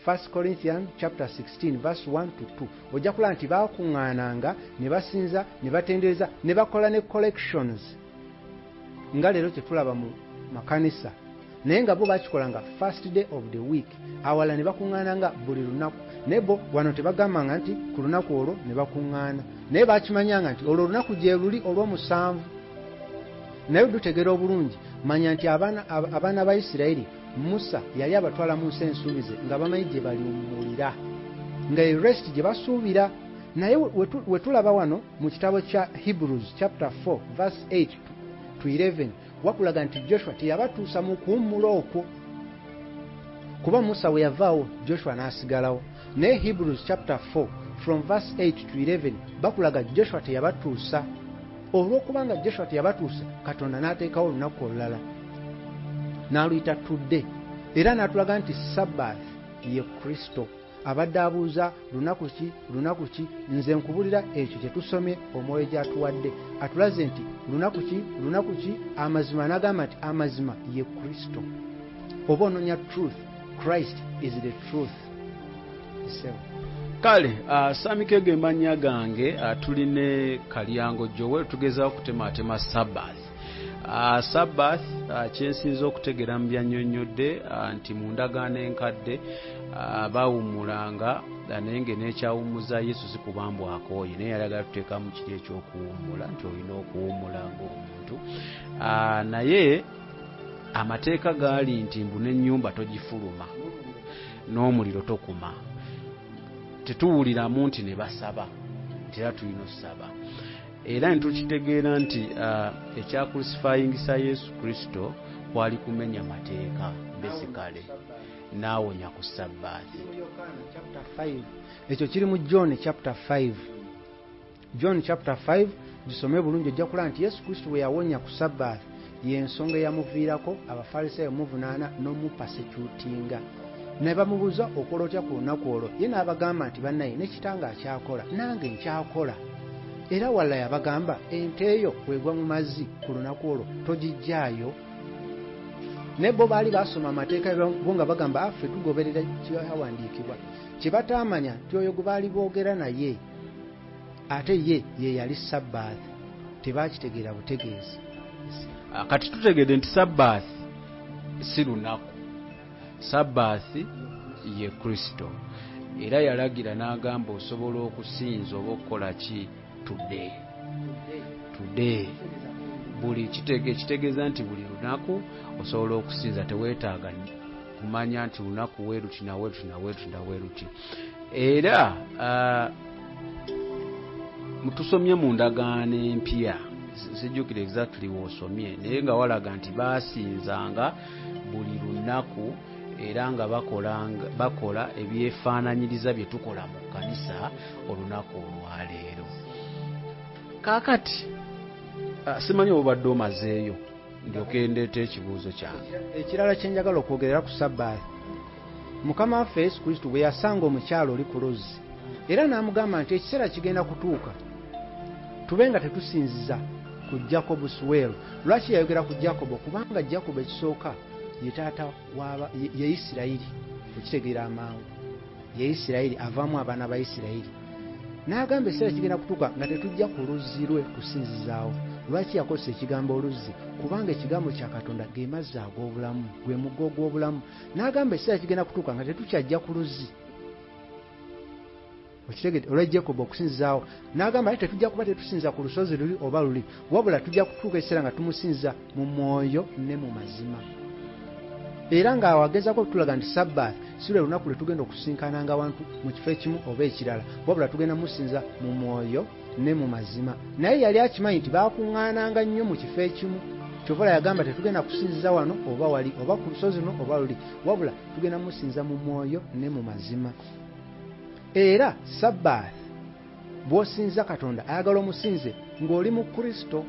1 Corinthians chapter 16 verse 1 to 2 ojja kulaba nti baakuŋŋaananga ne basinza ne batendereza ne bakola ne collections nga leero kyetulaba mu makanisa naye nga bo bakikolanga first day of the week awala ne bakuŋŋaananga buli lunaku naye bo wano tebagambanga nti ku lunaku olwo ne bakuŋŋaana naye baakimanyanga nti olwo olunaku gye luli olw'omusanvu. naye dutegeera obulungi manya nti abaana ba Isirayiri Musa yali abatwala mu nsi ensuubize nga bamanyi gye baliwummulira nga rest gye basuubira. naye wetulaba wano mu kitabo kya Hebrews chapter 4 verse 8 to 11 wakulaga nti Joshua teyabatuusa mu kuwummula okwo kuba Musa we yavaawo Joshua n'asigalawo. naye Hebrews chapter 4 from verse 8 to 11 bakulaga Joshua teyabatuusa. olw'okubanga Joshua teyabatuusa Katonda n'ateekawo olunaku olulala n'aluyita tudde era n'atulaga nti Sabbath ye Kristo. abadde abuuza lunaku ki nze nkubulira ekyo kye tusomye omwoyo gy'atuwadde atulaze nti lunaku ki amazima n'agamba nti amazima ye Kristo. oba onoonya truth, Christ is the truth. kale Samikege mannya gange tuli ne Kalyango Joel tugezaako kutematema Sabbath. Sabbath kyensinza okutegeera mu byannyonnyodde nti mu ndagaano enkadde baawummulanga naye ng'eneekyawummuza Yesu si kubambwako oyo naye yalagala tuteeka mu kiri ekyokuwummula nti olina okuwummula ng'omuntu. naye amateeka gaali nti mbu n'ennyumba togifuluma n'omuliro tokuma. tetuwuliramu nti ne basaba nti era tulina okusaba era netukitegeera nti ekya crucifyingisa Yesu Kristo kwali kumenya mateeka besikale n'awonya ku Sabbath. ekyo kiri mu John chapter 5. John chapter 5 gisome bulungi ojja kulaba nti Yesu Kristo we yawonya ku Sabbath y'ensonga eyamuviirako Abafalisaayo muvunaana n'omupasekyutinga. ne bamubuuza okola otya ku lunaku olwo ye n'abagamba nti bannaye ne kitanga akyakola nange nkyakola. era wala yabagamba ente eyo kwegwa mu mazzi ku lunaku olwo togijjaayo. ne bo baali basoma amateeka bo nga bagamba ffe tugoberera kyawandiikibwa kye bataamanya nti oyo gwe baali boogera naye ate ye yali Sabbath. tebaakitegeera butegeezi. kati tutegedde nti Sabbath si lunaku. Sabbath ye Kristo era yalagira n'agamba osobola okusinza oba okukola ki today. buli kitegeeza nti buli lunaku osobola okusinza teweetaaga kumanya nti lunaku weeruti naweeruti. era mutusomye mu ndagaano empya sijjukira exactly w'osomye naye nga walaga nti baasinzanga buli lunaku era nga bakola ebyefaananyiriza bye tukola mu kanisa olunaku olwaleero. kaakati simanyi obadde omazeeyo ndyoke ndeeta ekibuuzo kyange. ekirala kye njagala okwogerera ku Sabbath, Mukama waffe Yesu Kristo bwe yasanga omukyalo oli ku luzzi era n'amugamba nti ekiseera kigenda kutuuka tube nga tetusinziza ku Jacob Swell. lwaki yayogera ku Jacob? kubanga Jacob ekisooka ye taata ye Isirayiri. ekitegeera amangu ye Isirayiri avaamu abaana ba Isirayiri. n'agamba ekiseera kigenda kutuuka nga tetujja ku luzzi lwe kusinzizaawo. lwaki yakozesa ekigambo oluzzi? kubanga ekigambo kya Katonda ge mazzi ag'obulamu, gwe mugga ogw'obulamu. n'agamba ekiseera kigenda kutuuka nga tetukyajja ku luzzi. okitegedde olwa Jacob okusinzizaawo. n'agamba ate tetujja kuba tetusinza ku lusozi luli oba luli, wabula tujja kutuuka ekiseera nga tumusinza mu mwoyo ne mu mazima. era ng'awagezaako okutulaga nti Sabbath si lwe lunaku lwe tugenda okusinkananga abantu mu kifo ekimu oba ekirala, wabula tugenda musinza mu mwoyo ne mu mazima. naye yali akimanyi nti baakuŋŋaananga nnyo mu kifo ekimu. kyova yagamba tetugenda kusinziza wano oba wali oba ku lusozi luno oba luli, wabula tugenda musinza mu mwoyo ne mu mazima. era Sabbath bw'osinza Katonda ayagala omusinze ng'oli mu Kristo.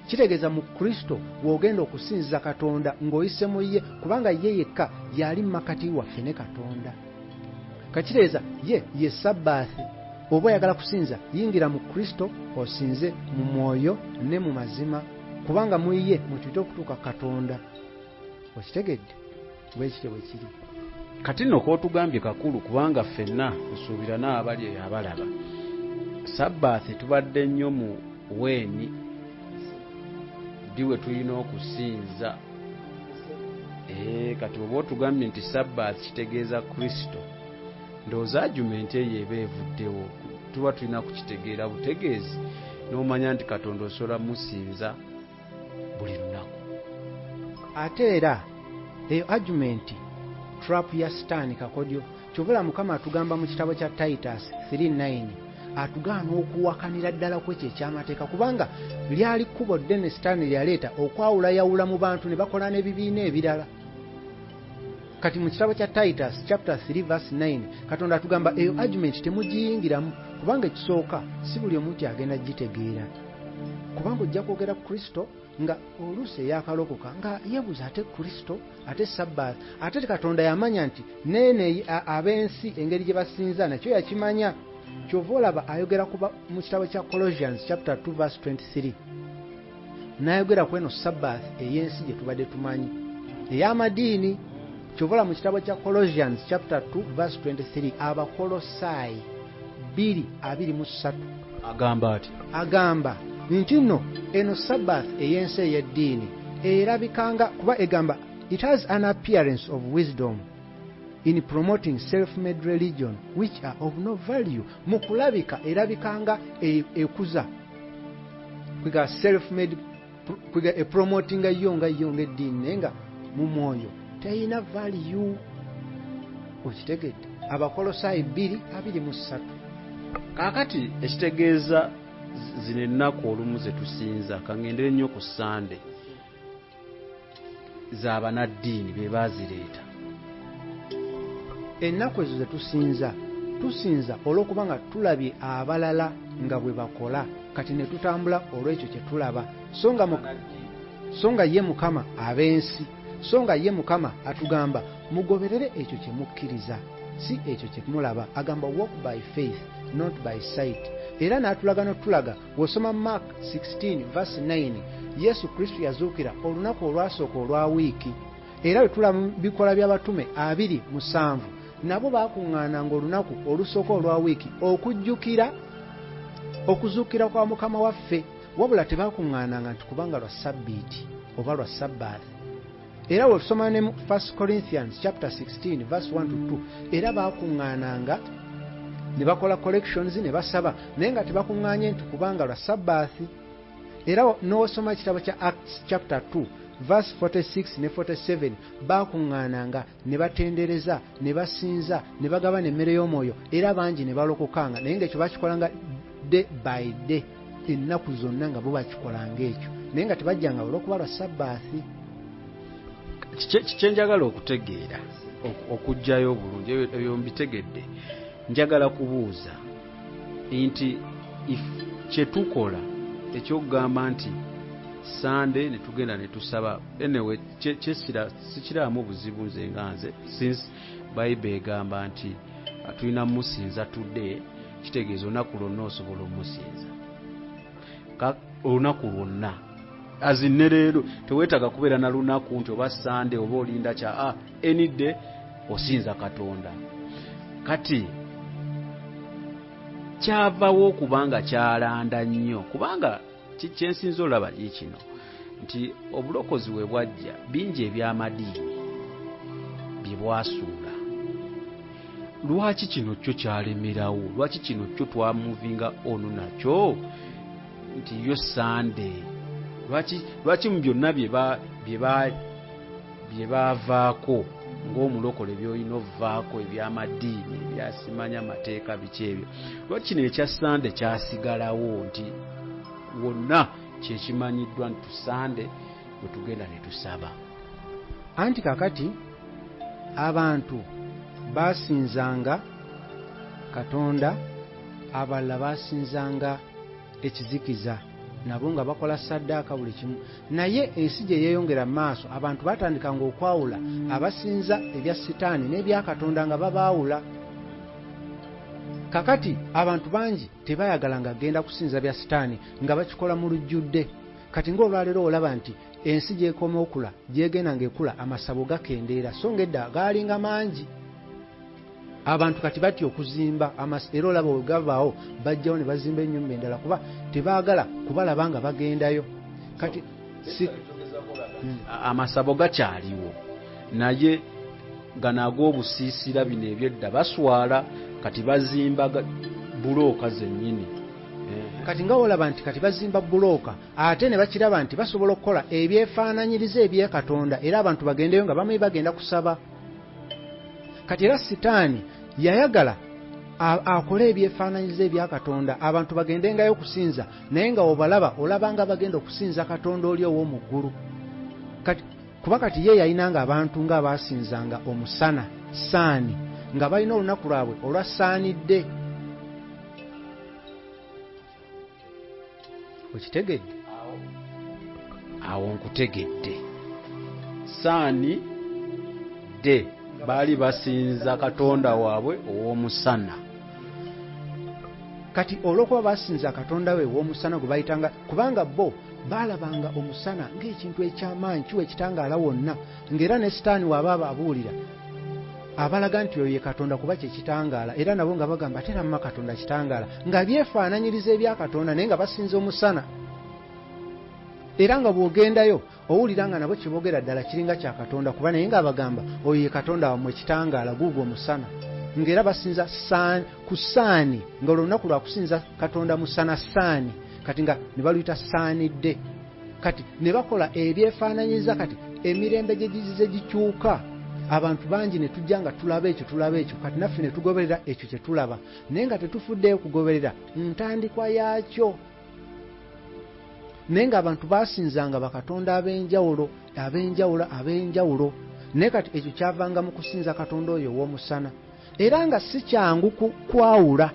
kitegeeza mu Kristo w'ogenda okusinziza Katonda ng'oyise mu ye, kubanga ye yekka yali makati waffe ne Katonda. kakitegeeza ye Sabbath. oba oyagala kusinza yingira mu Kristo osinze mu mwoyo ne mu mazima, kubanga mu ye mwetuyita okutuuka Katonda. okitegedde? bwekityo bwe kiri. kati nno kootugambye kakulu kubanga ffenna tusuubira n'abali eyo abalaba sabbaati tubadde nnyo mu weeni diwe tulina okusinza kati oba otugambye nti sabbaati kitegeeza Kristo ndowooza argument eyo eba evuddewo tuba tulina kukitegeera butegeezi n'omanya nti Katonda osobola musinza buli lunaku. Ate era eyo argument trap ya Sitaani kakodyo kyovula Mukama atugamba mu kitabo kya Titus 3:9 atugaana okuwakanira ddala kwekyo ekyamateeka kubanga lyali kkubo ddene Sitaani lyaleeta okwawulayawula mu bantu ne bakola n'ebibiina ebirala. Kati mu kitabo kya Titus chapter 3:9 Katonda atugamba eyo argument temugiyingiramu kubanga ekisooka si buli omuntu agenda gitegeera kubanga ojja kwogera Kristo nga oluusi yakalokoka nga yebuza ate Kristo ate Sabbath ate Katonda yamanya nti nene ab'ensi engeri gye basinza nakyo yakimanya. Kyova olaba ayogera kuba mu kitabo kya Colossians chapter 2:23 n'ayogera ku eno Sabbath ey'ensi gye tubadde tumanyi ey'amadiini. Kyova mu kitabo kya Colossians chapter 2:23 Abakolosaayi 2:23 agamba ati agamba nti nno eno Sabbath ey'ensi ey'eddiini erabikanga kuba egamba it has an appearance of wisdom in promoting self-made religion which are of no value. Mu kulabika erabikanga ekuza kwiga self-made kwiga promoting yonga eddiini naye nga mu mwoyo teyina value. Okitegedde Abakolosaayi 2:23 kaakati ekitegeeza zino ennaku olumu ze tusinza kangendere nnyo ku Sande z'abanaddiini be baazireeta. Ennaku ezo ze tusinza olw'okuba nga tulabye abalala nga bwe bakola kati ne tutambula olw'ekyo kye tulaba so nga ye Mukama ab'ensi so nga ye Mukama atugamba mugoberere ekyo kye mukkiriza si ekyo kye mulaba. Agamba walk by faith not by sight. Era n'atulaga n'otulaga w'osoma Mark 16:9 Yesu Kristo yazuukira olunaku olwasooka olwa wiiki era bwe tulaba mu bikola by'abatume 2:7 nabo baakuŋŋaananga olunaku olusooka olwa wiiki okujjukira okuzuukira kwa Mukama waffe wabula tebaakuŋŋaananga nti kubanga lwa Sabbiiti oba lwa Sabbath. Era bwe tusoma ne mu 1 Corinthians chapter 16:1-2 era baakuŋŋaananga ne bakola collections ne basaba naye nga tebakuŋŋaanye nti kubanga lwa Sabbathi. Era n'osoma ekitabo kya Acts chapter 2:46 ne 47 baakuŋŋaananga ne batendereza ne basinza ne bagabana emmere y'omwoyo era bangi ne balokokanga naye ng'ekyo bakikolanga day by day ennaku zonna nga bo bakikolanga ekyo naye nga tebajjanga olw'okuba lwa Sabbathi. Kyenjagala okutegeera okugjayo obulungi ebyo mbitegedde njagala kubuuza nti kyetukola ekyokugamba nti Sande ne tugenda ne tusaba anyway sikiraamu buzibu nze nganze since Bible egamba nti tulina musinza tudde kitegeeza olunaku lwonna osobola omusinza olunaku lwonna azinne leero teweetaga kubeera na lunaku nti oba Sande oba olinda kya any day osinza Katonda. Kati kyavawo kubanga kyalanda nnyo kubanga kyensinza olaba kino nti obulokozi we bwajja bingi eby'amadiini bye bwasuula. Lwaki kino kyo kyalemerawo? Lwaki kino kyo twamuvinga ono nakyo nti yo Sande? Lwaki mu byonna bye baavaako ng'omulokole by'olina ovaako eby'amadiini ebyasimanya amateeka biki ebyo, lwaki kino ekya Sande kyasigalawo nti wonna kyekimanyiddwa nti Sande bwe tugenda ne tusaba? Anti kakati abantu basinzanga Katonda abalala basinzanga ekizikiza nabo nga bakola saddaaka buli kimu naye ensi gye yeeyongera maaso abantu batandikanga okwawula abasinza ebya Sitaani n'ebya Katonda nga babaawula. Kakati abantu bangi tebayagalanga genda kusinza bya Sitaani nga bakikola mu lujjudde. Kati ng'olwaleero olaba nti ensi gyekoma okula gyegenda ng'ekula amasabo gakendeera so ng'edda gaalinga mangi abantu kati batya okuzimba era olaba ogavaawo bajjawo ne bazimba ennyumba endala kuba tebaagala kubalaba nga bagendayo kati amasabo gakyaliwo naye gano ag'obusiisira bino ebyedda baswala kati bazimba bulooka zennyini kati nga olaba nti kati bazimba bulooka ate ne bakiraba nti basobola okukola ebyefaananyiriza ebyekatonda era abantu bagendeyo nga bamwe bagenda kusaba kati era sitaani yayagala akole ebyefaananyiriza ebyakatonda abantu bagendengayo kusinza naye nga obalaba olaba nga bagenda okusinza katonda oli ow'omu ggulu kuba kati ye yayinanga abantu ng'abaasinzanga omusana saani nga balina olunaku lwabwe olwasaanidde okitegedde awo nkutegedde saani de baali basinza katonda waabwe ow'omusana kati olw'okuba basinza katonda we ow'omusana gwe bayitanga kubanga bo baalabanga omusana ng'ekintu eky'amaanyi kiwa ekitangaala wonna ng'era ne sitaani waaba ababuulira abalaga nti oyo ye katonda kuba kyekitangaala era nabo nga bagamba ate namma katonda kitangaala nga byefaananyiriza ebyakatonda naye nga basinza omusana era nga bw'ogendayo owulira nga nabo kyeboogera ddala kiringa kya katonda kuba naye nga abagamba oyo ye katonda wammwe ekitangaala guugwo omusana ng'era basinza ku saani nga olunaku lwa kusinza katonda musana saani kati nga ne baluyita saanidde kati ne bakola ebyefaananyiriza kati emirembe gye gizize gikyuka abantu bangi ne tujja nga tulaba ekyo kati naffe ne tugoberera ekyo kye tulaba naye nga tetufuddeyo kugoberera ntandikwa yaakyo naye ng'abantu baasinzanga bakatonda ab'enjawulo naye kati ekyo kyavanga mu kusinza katonda oyo ow'omusana era nga si kyangu kwawula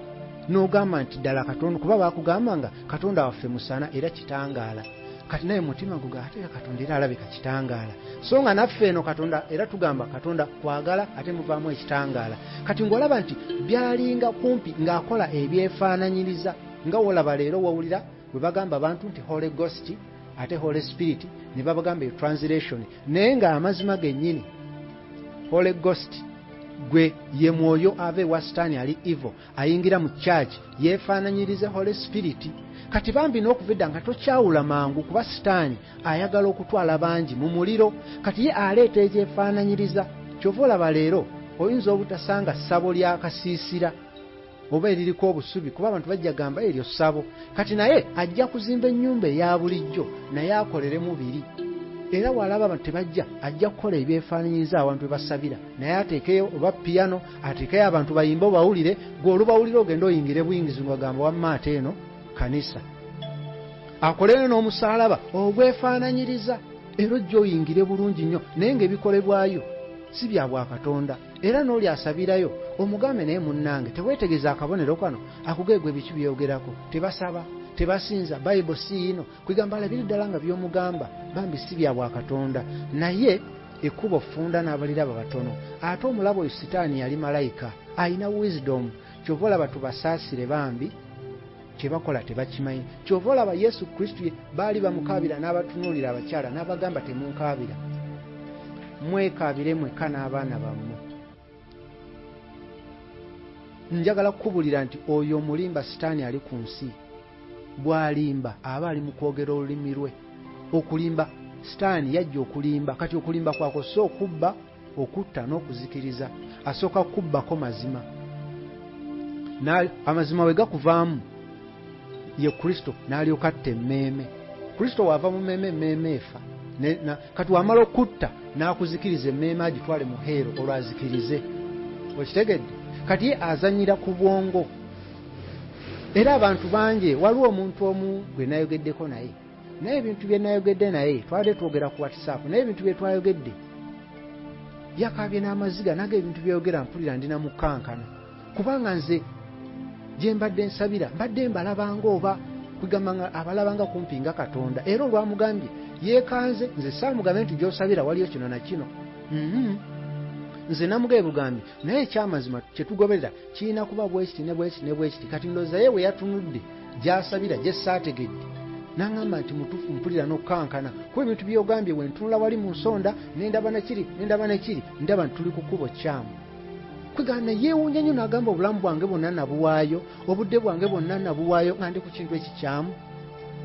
n'ogamba nti ddala katonda kuba baakugamba nga katonda waffe musana era kitangaala kati naye mutima guga ate katonda era alabika kitangaala so nga naffe eno katonda era tugamba katonda kwagala ate muvaamu ekitangaala kati ng'olaba nti byalinga kumpi ng'akola ebyefaananyiriza nga wolaba leero wawulira bwe bagamba abantu nti Holy Ghost ate Holy Spirit ne babagamba e translation naye nga amazima gennyini Holy Ghost gwe ye mwoyo ave wa sitaani ali evil ayingira mu church yefaananyirize Holy Spirit kati bambi n'okuvedda nga tokyawula mangu kuba sitaani ayagala okutwala bangi mu muliro kati ye aleeta ekyefaananyiriza kyova olaba leero oyinza obutasanga ssabo ly'akasiisira oba eririko obusubi kuba abantu bajja gamba eryo ssabo kati naye ajja kuzimba ennyumba eya bulijjo naye akoleremu biri era walaba abantu tebajja ajja kukola ebyefaananyiriza abantu bwe basabira naye ateekeyo oba piyano ateekeyo abantu bayimbe obawulire gwe olubawulire ogenda oyingire buyingizi ngagamba wamma ate eno kanisa akoleyo n'omusaalaba ogwefaananyiriza era ojja oyingire bulungi nnyo naye ng'ebikolebwayo si bya bwakatonda era n'oli asabirayo omugambe naye munnange teweetegereza akabonero kano akugeegwe biki byogerako tebasaba tebasinza bayibuli si ino kwigamba alabiri ddala nga by'omugamba bambi si bya bwakatonda naye ekkubo ffunda n'abaliraba batono ate omulabo oyo sitaani yali malayika ayina wisdom kyova olaba tubasaasire bambi kyebakola tebakimanyi kyova olaba yesu kristo baali bamukaabira n'abatunuulira abakyala n'abagamba temunkaabira mwekaabire mweka n'abaana bammwe njagala kukubulira nti oyo omulimba sitaani ali ku nsi bw'alimba aba ali mu kwogera olulimi lwe okulimba sitaani yajja okulimba kati okulimba kwakosa okubba okutta n'okuzikiriza asooka kubbako mazima amazima we gakuvaamu ye kristo n'alyoka atta emmeeme kristo waava mu mmeeme efa kati wamala okutta n'akuzikiriza emmeeme agitwale mu heero olwazikirize okitegedde kati ye azanyira ku bwongo era abantu bangi waliwo omuntu omu gwe nayogeddeko naye ebintu bye nayogedde naye twali twogera ku WhatsApp naye ebintu bye twayogedde yakaabye n'amaziga naga ebintu byeyogera mpulira ndina mukankana kubanga nze gye mbadde nsabira mbadde mbalabanga oba kwigamba abalabanga kumpi nga katonda era olwamugambye yeekanze nze saamugambe nti gy'osabira waliyo kino na kino nze namugaye bugambi naye ekyamazima kyetugoberera kirina kuba bwekiti ne bwekiti ne bwekiti kati ndowooza ye we yatunudde gy'asabira gye saategedde n'aŋŋamba nti mutuufu mpulira n'okukankana kuba ebintu by'ogambye we ntunula wali mu nsonda nendaba nekiri ndaba nti tuli ku kkubo kyamu kwegana yeewuunya nnyo n'agamba obulamu bwange bwonna nabuwaayo, obudde bwange bwonna nabuwaayo nga ndi ku kintu ekikyamu.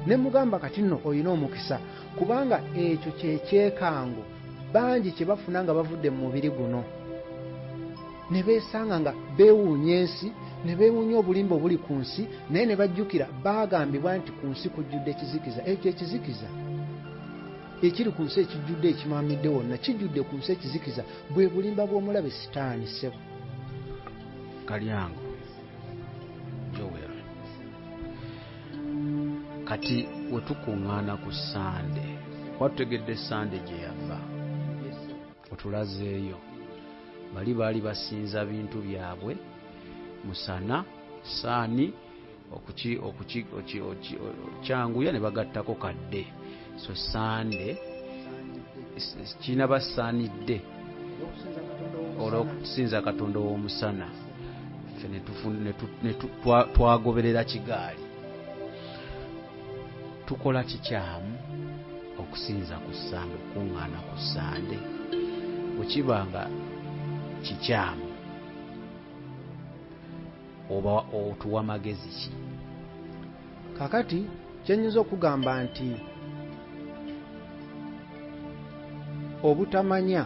Ne mugamba kati nno olina omukisa, kubanga ekyo kyekyekango bangi kye bafuna nga bavudde mu mubiri guno. Ne beesanga nga beewuunya ensi, ne beewuunya obulimba obuli ku nsi, naye ne bajjukira baagambibwa nti ku nsi kujjudde ekizikiza. Ekyo ekizikiza ekiri ku nsi ekijjudde ekimamidde wonna kijjudde ku nsi ekizikiza, bwe bulimba bw'omulabe Sitaani ssebo. Kalyango Joel, kati we tukuŋŋaana ku Sande, watutegedde Sande gye yava, otulazeeyo. Bali baali basinza bintu byabwe musana saani kyanguya ne bagattako kadde. So Sande kina basaanidde olw'okusinza Katonda w'omusana. Ffe ne twagoberera kigaali. Tukola kikyamu okusinza ku Sande, okuŋŋaana ku Sande. Bwe kibanga kikyamu oba otuwa magezi ki? Kakati kyenyinza okugamba nti obutamanya,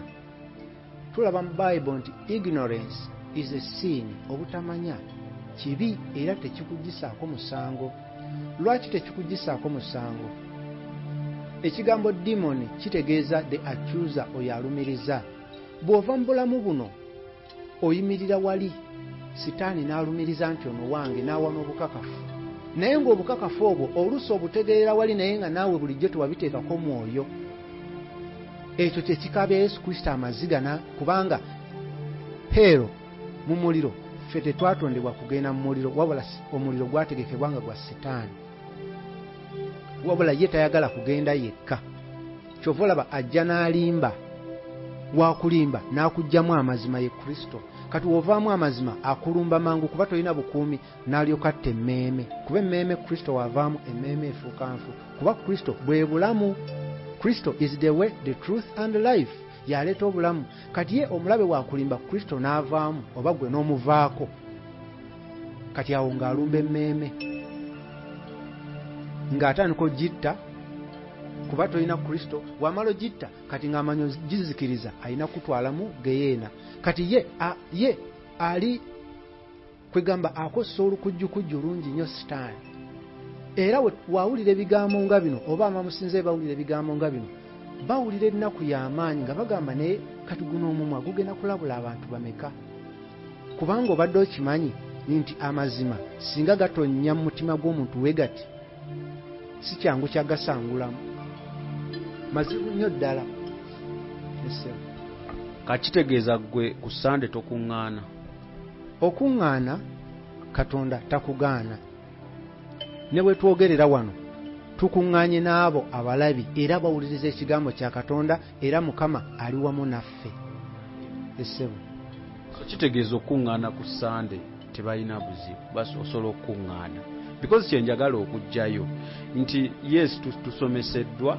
tulaba mu Bible nti ignorance is a sin. Obutamanya kibi era tekikugisaako musango. Lwaki tekikugisaako musango? Ekigambo demon kitegeeza the accuser, oyo alumiriza. Bw'ova mu bulamu buno oyimirira wali, Sitaani n'alumiriza nti ono wange, n'awa n'obukakafu. Naye ng'obukakafu obwo oluusi obutegeerera wali, naye nga naawe bulijjo tewabiteekako mwoyo. Ekyo kye kikaabya Yesu Kristo amaziga, kubanga peero mu muliro, ffe tetwatondebwa kugenda mu muliro, wabula omuliro gwategekebwa nga gwa Sitaani. Wabula ye tayagala kugenda yekka. Kyova olaba ajja n'alimba, wakulimba n'akugjamu amazima ye Kristo. Kati wovaamu amazima akulumba mangu, kuba tolina bukuumi, n'alyoka atta emmeeme. Kuba emmeeme Kristo wavaamu, emmeeme efuuka nfu. Kuba Kristo bwe bulamu. Kristo is the way, the truth and life. Yaleeta obulamu. Kati ye omulabe wakulimba Kristo n'avaamu, oba gwe n'omuvaako, kati awo ng'alumba emmeeme, ng'atandika ogitta. Kuba tolina Kristo, wamala ogitta, kati ng'amanyi gizikiriza, alina kutwalamu geyeena. Kati ye ali kwegamba akosa olukujjukujju lungi nnyo Sitaani. Era wawulira ebigambo nga bino, oba amamusinze bawulira ebigambo nga bino, bawulira ennaku y'amaanyi nga bagamba naye kati guno omumwa gugenda kulabula abantu bameka. Kubanga obadde okimanyi nti amazima singa gatonnya mu mutima gw'omuntu we gati, si kyangu kyagasangulamu. Mazibu nnyo ddala. Kakitegeeza gwe ku Sande tokuŋŋaana. Okuŋŋaana Katonda takugaana. Ne bwe twogerera wano tukuŋŋaanye n'abo abalabi era bawuliriza ekigambo kya Katonda, era Mukama ali wamu naffe. Essebo. So kitegeeza okuŋŋaana ku Sande tebalina buzibu, basi osobola okuŋŋaana. Because kyenjagala okujjayo nti yes, tusomeseddwa,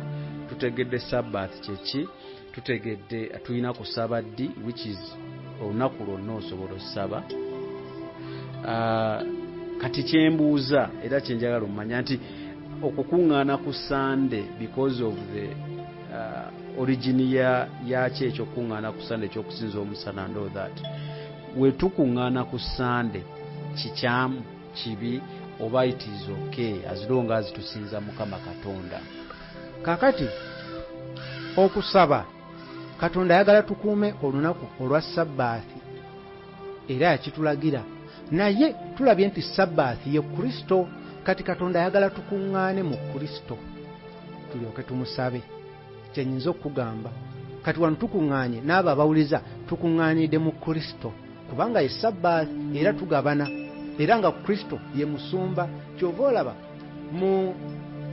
tutegedde Sabbath kyeki, tutegedde tulina kusaba ddi, which is olunaku lwonna osobola osaba. Kati kyembuuza era kyenjagala omanya nti okukuŋŋaana ku Sande because of the origin yakyo ekyo okukuŋŋaana ku Sande ekyokusinza omusana and all that. We tukuŋŋaana ku Sande kikyamu kibi oba it is okay as long as tusinza Mukama Katonda? Kakati okusaba Katonda ayagala tukuume olunaku olwa Sabbaathi era yakitulagira, naye tulabye nti Sabbaathi ye Kristo. Kati Katonda ayagala tukuŋŋaane mu Kristo tulyoke tumusabe. Kyenyinza okugamba kati wano tukuŋŋaanye n'abo abawuliza tukuŋŋaanidde mu Kristo, kubanga ye Sabbaathi era tugabana, era nga Kristo ye musumba. Kyova olaba mu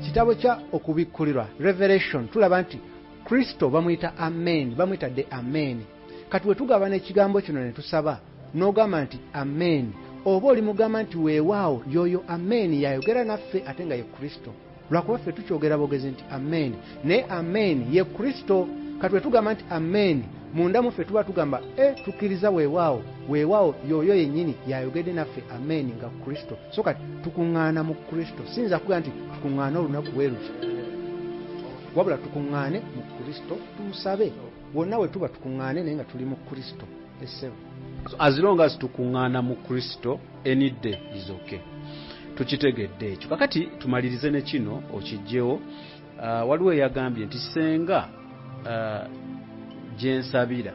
kitabo kya okubikkulirwa Revelation tulaba nti Kristo bamuyita Amen, bamuyita the Amen. Kati we tugabana ekigambo kino ne tusaba n'ogamba nti Amen, oba oli mugamba nti weewaawo yoyo Amen yayogera naffe ate nga ye Kristo. lwakuba ffe tukyogera bogezi nti amen naye amen ye Kristo. Kati bwe tugamba nti amen munda mu ffe tuba tugamba tukkiriza weewaawo yoyo yennyini yayogedde naffe amen nga Kristo. So kati tukuŋŋaana mu Kristo, siyinza kugaa nti tukuŋŋaana olunaku bwe luti, wabula tukuŋŋaane mu Kristo tumusabe. Wonna we tuba tukuŋŋaane naye nga tuli mu Kristo. So as long as tukuŋŋaana mu Kristo any day is okay. Tukitegedde ekyo. Kakati tumalirize ne kino okijjewo. Waliwo eyagambye nti senga gyensabira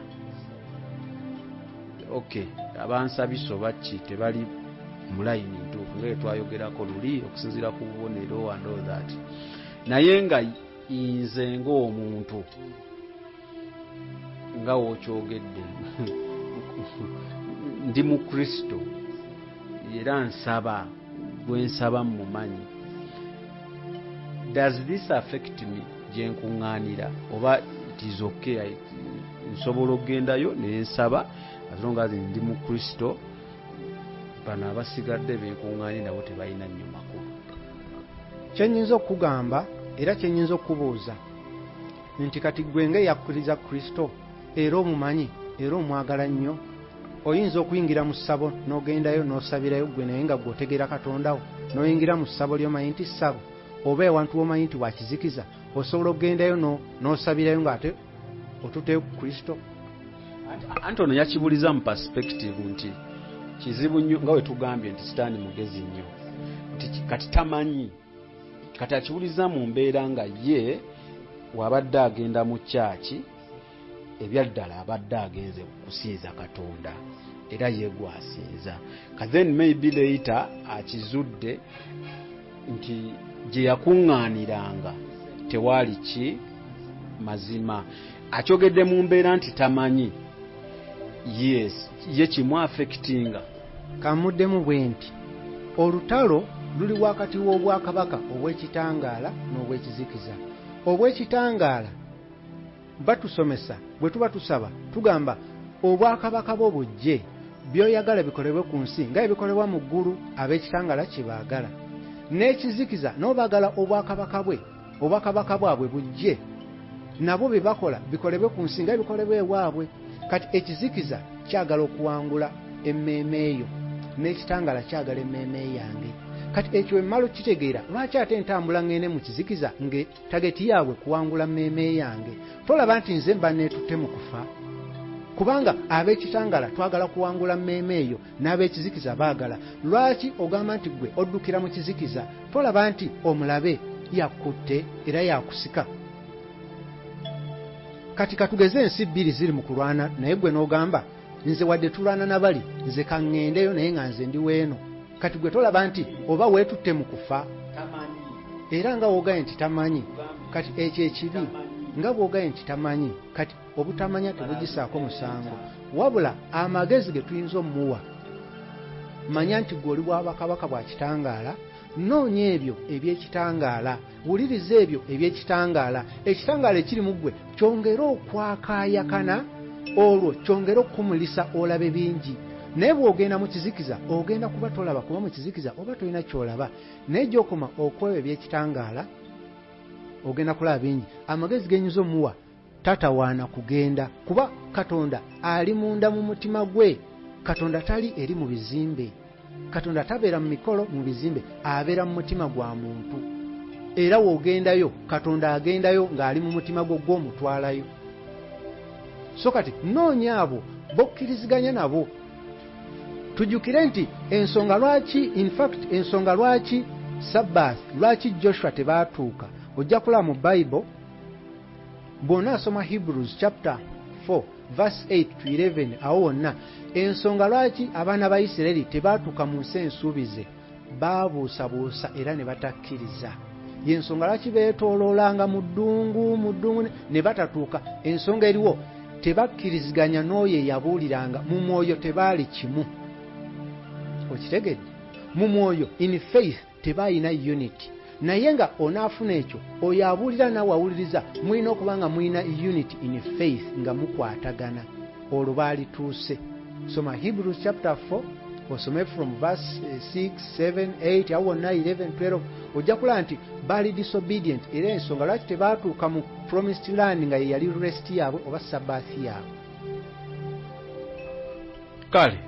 okay abansabisa baki tebali mu layini ntuufu nga twayogerako luli okusinziira ku bubonero and all that, naye nga nze ng'omuntu nga wokyogedde ndi mu Kristo era nsaba gwe nsaba mmumanyi. Does this affect me gyenkuŋŋaanira oba it is okay? Nsobola okugendayo ne nsaba as long as ndi mu Kristo, bano abasigadde benkuŋŋaanira nabo tebalina nnyo makulu. Kyennyinza okugamba era kyennyinza okubuuza nti kati gwe ng'eyakkiriza Kristo era omumanyi era omwagala nnyo, oyinza okuyingira mu ssabo n'ogendayo n'osabirayo gwe naye nga gw'otegeera Katondawo, n'oyingira mu ssabo ly'omanyi nti ssabo oba ewantu w'omanyi nti wakizikiza, osobola okugendayo n'osabirayo ng'ate otuteyo ku Kristo. Anti ono yakibuliza mu perspective nti kizibu nnyo nga we tugambye nti sitaani mugezi nnyo nti kati tamanyi, kati akibuliza mu mbeera nga ye wabadde agenda mu kyaki ebyaddala abadde agenze kusinza Katonda era ye gwasinza, then maybe later akizudde nti gye yakuŋŋaaniranga tewaali ki mazima. Akyogedde mu mbeera nti tamanyi, yes ye kimu affectinga. Kamuddemu bwe nti olutalo luli wakati w'obwakabaka obw'ekitangaala n'obw'ekizikiza. Obw'ekitangaala batusomesa bwe tuba tusaba tugamba obwakabaka bwo bujje, by'oyagala bikolebwe ku nsi nga ebikolebwa mu ggulu ab'ekitangaala kye baagala. N'ekizikiza n'obaagala obwakabaka bwabwe bujje, nabo bye bakola bikolebwe ku nsi nga ebikolebwa ewaabwe. Kati ekizikiza kyagala okuwangula emmeeme eyo, n'ekitangaala kyagala emmeeme yange. Kati ekyo emmalo kitegeera lwaki ate ntambula ngende mu kizikiza nge tageti yaabwe kuwangula mmeeme yange. Tolaba nti nze mba neetutte mu kufa, kubanga ab'ekitangaala twagala kuwangula mmeeme eyo n'ab'ekizikiza baagala. Lwaki ogamba nti gwe oddukira mu kizikiza? Tolaba nti omulabe yakutte era yakusika. Kati katugeze ensi bbiri ziri mu kulwana, naye gwe n'ogamba nze wadde tulwana na bali nze kaŋŋendeyo naye nga nze ndi weeno. Kati gwe tolaba nti oba weetutte mu kufa era nga woogaye nti tamanyi. Kati ekyo ekibi nga bw'ogaye nti tamanyi, kati obutamanya tebugisaako musango, wabula amagezi ge tuyinza omuwa. Manya nti gwe oli bw'abakabaka bwa kitangaala, noonya ebyo eby'ekitangaala, wuliriza ebyo eby'ekitangaala. Ekitangaala ekiri mu ggwe kyongera okwakaayakana, olwo kyongera okukumulisa olabe bingi. Naye bw'ogenda mu kizikiza ogenda kuba tolaba, kuba mu kizikiza oba tolina kyolaba. Naye gy'okoma okwewa eby'ekitangaala ogenda kulaba bingi. Amagezi genyuza omuwa tatawaana kugenda, kuba Katonda ali munda mu mutima gwe. Katonda tali eri mu bizimbe, Katonda tabeera mu mikolo mu bizimbe, abeera mu mutima gwa muntu. Era w'ogendayo Katonda agendayo ng'ali mu mutima gwo gw'omutwalayo. So kati noonya abo bokkiriziganya nabo. Tujjukire nti ensonga lwaki Sabbath, lwaki Joshua tebaatuuka, ojja kulaba mu Bible bw'onaasoma Hebrews chapter 4 verse 8 to 11, awo wonna ensonga lwaki abaana ba Isirayiri tebaatuuka mu nsi ensuubize, baabuusabuusa era ne batakkiriza. Y'ensonga lwaki beetooloolanga mu ddungu ne batatuuka. Ensonga eriwo tebakkiriziganya n'oyo eyabuuliranga, mu mwoyo tebaali kimu. Okitegedde? Mu mwoyo in faith tebaayina unity. Naye nga onaafuna ekyo, oyo abuulira nawe awuliriza, mulina okuba nga mulina unity in faith nga mukwatagana, olwo baalituuse. Soma Hebrews chapter 4 osome from verse 6 7 8 awo 9 11 12 ojja kulaba nti baali disobedient era ensonga lwaki tebaatuuka mu promised land nga yeyali rest yaabwe oba sabbathi yaabwe. Kale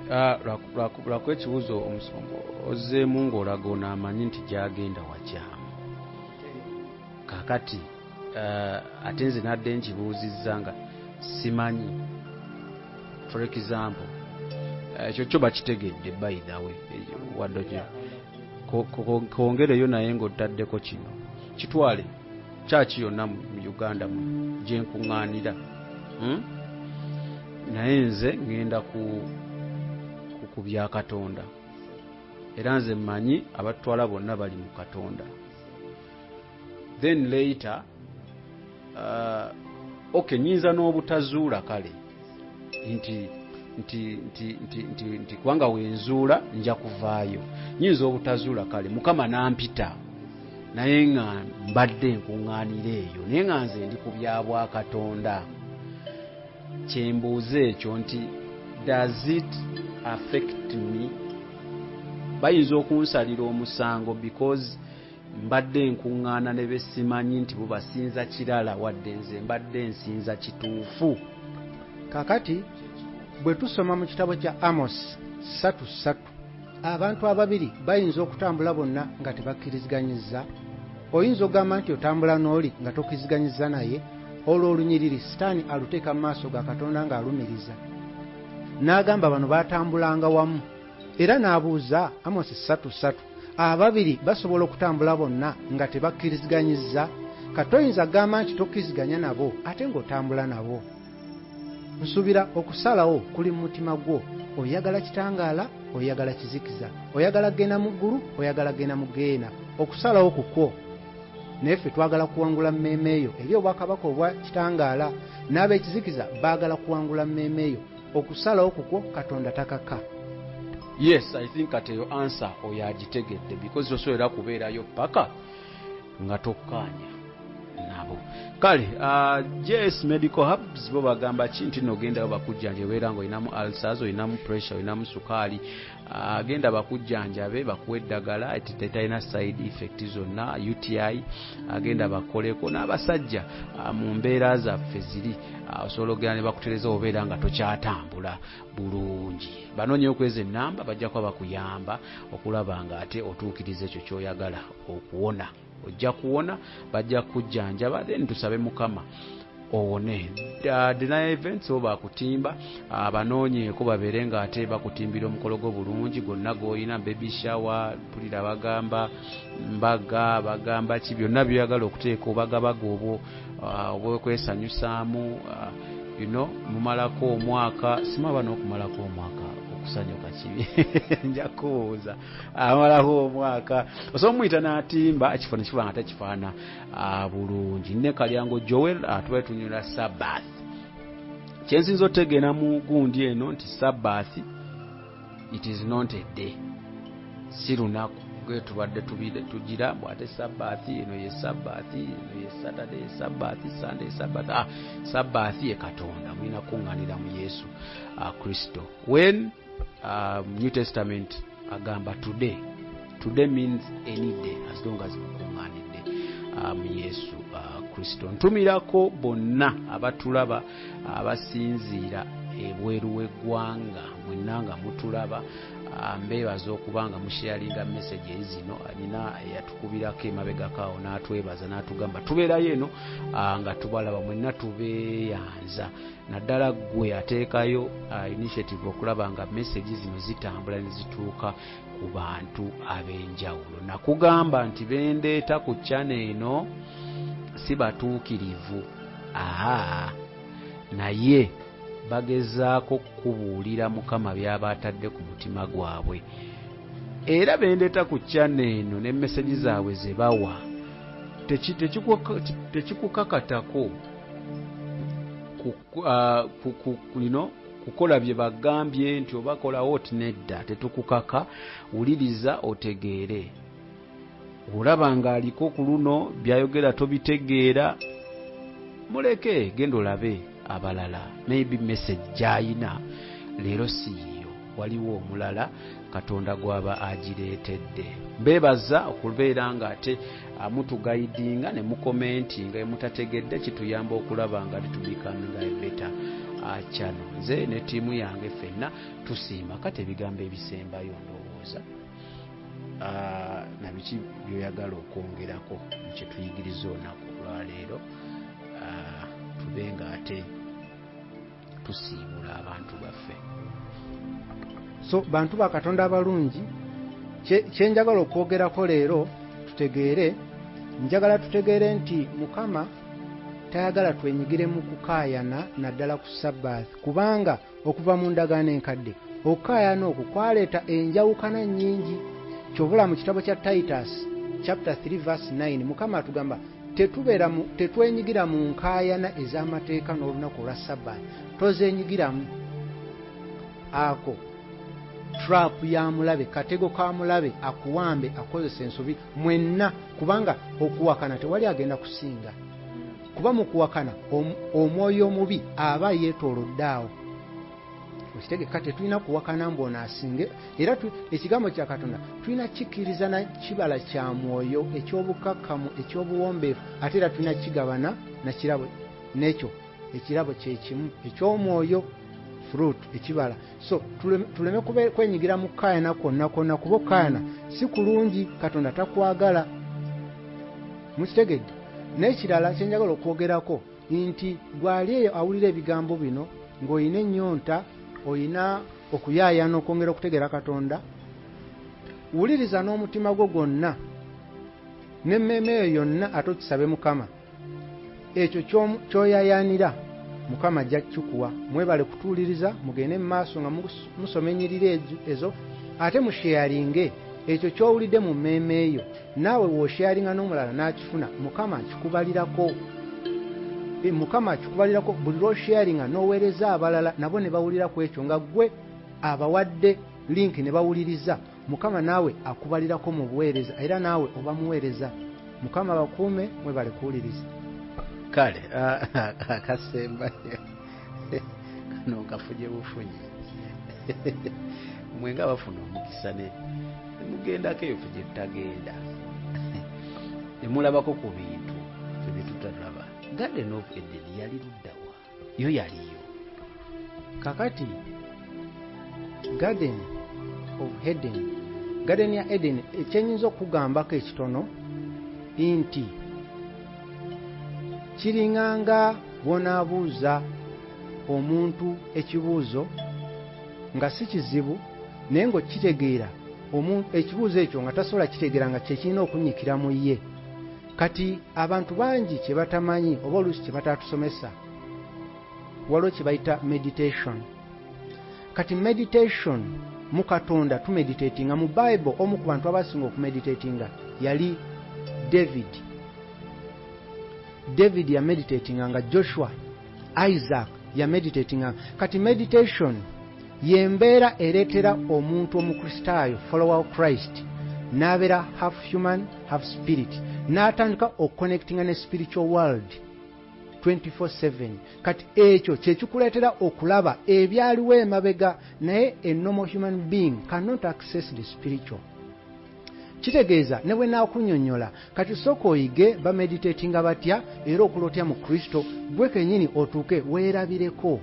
lwakwa ekibuuzo omusombo ozzeemu ng'olaga onaamanyi nti gyagenda wakyamu. Kaakati ate nze nadde nkibuuzizza nga simanyi. For example, ekyo kyo bakitegedde by the way wadde kwongereyo naye ng'otaddeko kino kitwale kyaki yonna mu Uganda gye nkuŋŋaanira, naye nze ŋŋenda ku bya Katonda era nze mmanyi abatwala bonna bali mu Katonda. Then later okay nyinza n'obutazuula kale nti kubanga wenzuula nja kuvaayo, nyinza obutazuula kale Mukama nampita naye nga mbadde nkuŋŋaanira eyo naye nga nze ndi ku bya bwa Katonda. Kyembuuza ekyo nti does it affect me? Bayinza okunsalira omusango because mbadde nkuŋŋaana ne besimanyi nti bo basinza kirala wadde nze mbadde nsinza kituufu. Kakati bwe tusoma mu kitabo kya Amos 3:3 abantu ababiri bayinza okutambula bonna nga tebakkiriziganyizza. Oyinza ogamba nti otambula n'oli nga tokkiriziganyizza naye, olwo olunyiriri sitaani aluteeka mu maaso ga Katonda ng'alumiriza. N'agamba bano baatambulanga wamu era n'abuuza Amos 3:3 ababiri basobola okutambula bonna nga tebakkiriziganyizza? Katoyinza gamba nti tokkiriziganya nabo ate ng'otambula nabo. Nsuubira okusalawo kuli mu mutima gwo. Oyagala kitangaala, oyagala kizikiza, oyagala genda mu ggulu, oyagala genda mu geena. Okusalawo kukwo. Naye ffe twagala kuwangula mmeeme eyo eri obwakabaka obwa kitangaala, n'ab'ekizikiza baagala kuwangula mmeeme eyo. Okusalawo kukwo Katonda takaka. Yes, I think at your answer oyagitegedde because osobola kubeerayo paka nga tokkaanya nabo. Kale JS Medical Hubs bo bagamba kinti nogenda bakujjanjabe era ngo inamu ulcers, inamu pressure, inamu sukali, agenda bakujjanjabe bakuwe eddagala etalina side effect zonna, UTI agenda bakoleko n'abasajja mu mbeera zaffe ziri osobola okugenda ne bakutereza obeera nga tokyatambula bulungi. Banoonye okweza ennamba bajja kuba bakuyamba okulaba nga ate otuukiriza ekyo ky'oyagala okuwona. Ojja kuwona, bajja kujjanjaba, then tusabe Mukama owone. Deny events oba akutimba abanoonyeeko babeere nga ate bakutimbira omukolo gwo bulungi gonna gw'olina, baby shower, pulira bagamba mbaga, bagamba ki byonna byoyagala okuteeka obagabaga obwo obwekwesanyusaamu, mumalako omwaka. Simaba n'okumalako omwaka okusanyuka kibi nja kubuuza amalako omwaka osobola omuyita n'atimba ekifo nekiba nga tekifaana bulungi. Ne Kalyango Joel tuba tunyula Sabbath. Kyensinza otegeera mu gundi eno nti Sabbath it is not a day, si lunaku gwe tubadde tugira bwate Sabbath eno ye Sabbath, eno ye Saturday Sabbath, Sunday Sabbath. Sabbath ye Katonda mulina kuŋŋaanira mu Yesu Kristo. When New Testament agamba today means any day as long as mukuŋŋaanidde mu Yesu Kristo. Ntumirako bonna abatulaba abasinziira ebweru w'eggwanga mwenna nga mutulaba, mbeebaza okuba nga musharinga message zino. Alina eyatukubirako emabegako awo n'atwebaza n'atugamba tubeerayo eno nga tubalaba mwenna tubeeyanza. Naddala gwe ateekayo initiative okulaba nga message zino zitambula ne zituuka ku bantu ab'enjawulo. Nakugamba nti bendeeta ku channel eno si batuukirivu, naye bagezaako kubuulira Mukama byaba atadde ku mutima gwabwe. Era bendeeta ku channel eno ne message zaabwe ze bawa tekikukakatako kukola bye bagambye nti obakolawo oti nedda, tetukukaka. Wuliriza otegeere. Olaba nga aliko ku luno byayogera tobitegeera, muleke genda olabe abalala. Maybe message gy'ayina leero si yiyo, waliwo omulala Katonda gwaba agireetedde. Beebaza okubeera nga ate mutugayidinga ne mukomentinga mutategedde kituyamba okulaba nga litubikaminga better channel. Nze ne ttiimu yange ffenna tusiima kati ebigambo ebisembayo ndowooza na biki byoyagala okwongerako mu kye tuyigiriza olunaku lwaleero tube nga ate tusiibula abantu baffe. So bantu ba Katonda abalungi, kyenjagala okwogerako leero tutegeere, njagala tutegeere nti Mukama tayagala twenyigire mu kukaayana naddala ku Sabbath, kubanga okuva mu ndagaano enkadde okukaayana okwo kwaleeta enjawukana nnyingi. Kyobula mu kitabo kya Titus chapter 3 verse 9 Mukama atugamba tetwenyigira mu nkaayana ez'amateeka n'olunaku olwa Sabbath. Tozeenyigiramu. Ako trap ya mulabe, katego ka mulabe akuwambe akozesa ensobi mwenna, kubanga okuwakana tewali agenda kusinga. Kuba mu kuwakana omwoyo omubi aba yeetooloddaawo. Okitegeka tetulina kuwakana mbona asinge, era ekigambo kya Katonda tulina kikkiriza na kibala kya mwoyo eky'obukakkamu eky'obuwombeefu, ate era tulina kigabana na kirabo n'ekyo ekirabo kye kimu eky'omwoyo, fruit ekibala. So tuleme kwenyigira mu kaayana kwonna kwonna, kuba kaayana si kulungi, Katonda takwagala. Mukitegedde? N'ekirala kyenjagala okwogerako nti gwali eyo awulira ebigambo bino ng'olina ennyonta, olina okuyaayana okwongera okutegeera Katonda, wuliriza n'omutima gwo gwonna n'emmeeme eyo yonna, ate okisabe Mukama. Ekyo ky'oyaayaanira Mukama ajja kukikuwa. Mwebale kutuuliriza, mugende mu maaso nga musoma ennyiriri ezo, ate musheyalinge ekyo ky'owulidde mu mmeeme eyo. Naawe w'osheyalinga n'omulala n'akifuna, Mukama akikubalirako. Mukama akikubalirako buli lw'osheyalinga n'oweereza abalala, nabo ne bawulira ku ekyo nga ggwe abawadde link ne bawuliriza. Mukama naawe akubalirako mu buweereza, era naawe oba muweereza. Mukama bakuume, mwebale kuwuliriza. Kale akasemba kano nkafuje bufunyi mwenga bafuna omukisa ne mugendako eyo fuje tutagenda ne mulabako ku bintu fye tutalaba. Garden of Eden yali luddawa? Yo yaliyo kakati. Garden of Eden, Garden ya Eden, ekyenyinza okugambako ekitono nti kiringanga bw'onaabuuza omuntu ekibuuzo nga si kizibu, naye ng'okitegeera ekibuuzo ekyo nga tasobola kitegeera nga kyekirina okunyikira mu ye. Kati abantu bangi kye batamanyi oba oluusi kye batatusomesa, waliwo kye bayita meditation. Kati meditation mu Katonda tumeditatinga mu Bible. Omu ku bantu abasinga okumeditatinga yali David ya meditatinga nga Joshua, Isaac ya meditatinga. Kati meditation yembeera ereetera omuntu omukristaayo, follower of Christ, n'abeera half human half spirit, n'atandika okuconnectinga ne spiritual world 24/7. Kati ekyo kye kikuleetera okulaba ebyaliwo emabega, naye a normal human being cannot access the spiritual. Kitegeeza ne bwe naakunnyonnyola kati sooka oyige bameditatinga batya era okulotya mu Kristo, gwe kennyini otuuke weerabireko.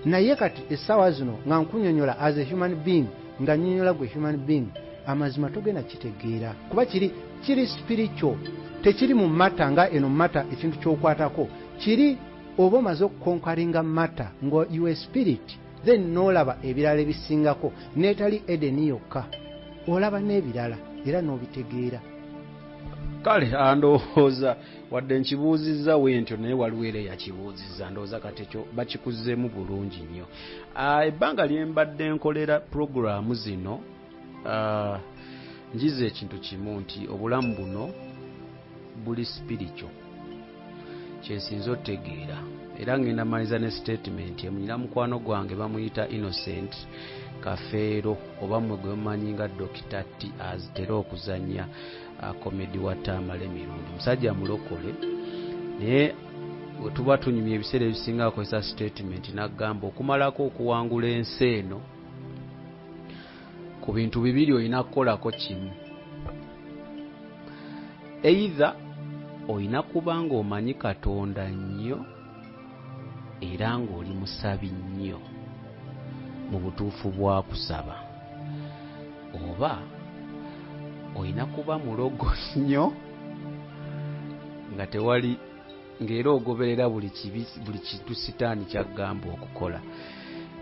Naye kati essaawa zino nga nkunnyonnyola as a human being, nga nnyonnyola gwe human being, amazima togenda kitegeera, kuba kiri spiritual, tekiri mu mata nga eno mata ekintu ky'okwatako. Kiri oba omaze okukonkaringa mata nga you a spirit, then n'olaba ebirala ebisingako, n'etali Edeni yokka, olaba n'ebirala era n'obitegeera. Kale ndowooza wadde nkibuuzizza wentyo naye waliwo era yakibuuzizza, ndowooza kati ekyo bakikuzeemu bulungi nnyo. Ebbanga lye mbadde nkolera puroguraamu zino njiza ekintu kimu nti obulamu buno buli spiritual, kyensinza otegeera. Era ngenda maliza ne statement emunyira mukwano gwange bamuyita Innocent Kafeero, oba mmwe gwe mumanyi nga Dr. T azitera okuzannya komedi wa Tamale Mirundi, musajja mulokole, naye bwe tuba tunyumya ebiseera ebisinga akozesa statement n'agamba okumalako okuwangula ensi eno ku bintu bibiri olina kukolako kimu. Either olina kuba ng'omanyi Katonda nnyo era ng'oli musabi nnyo mu butuufu bwa kusaba, oba olina kuba mulogo nnyo nga tewali ng'era ogoberera buli kintu sitaani kyagamba okukola.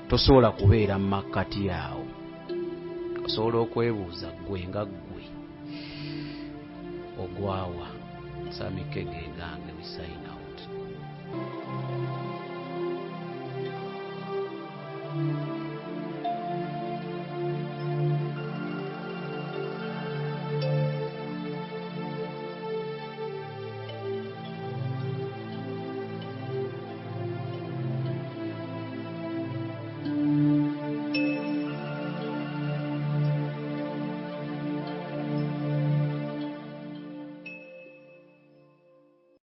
Tosobola kubeera mu makkati awo. Osobola okwebuuza ggwe nga ggwe ogwawa. Sammy Kege gange, we sign out.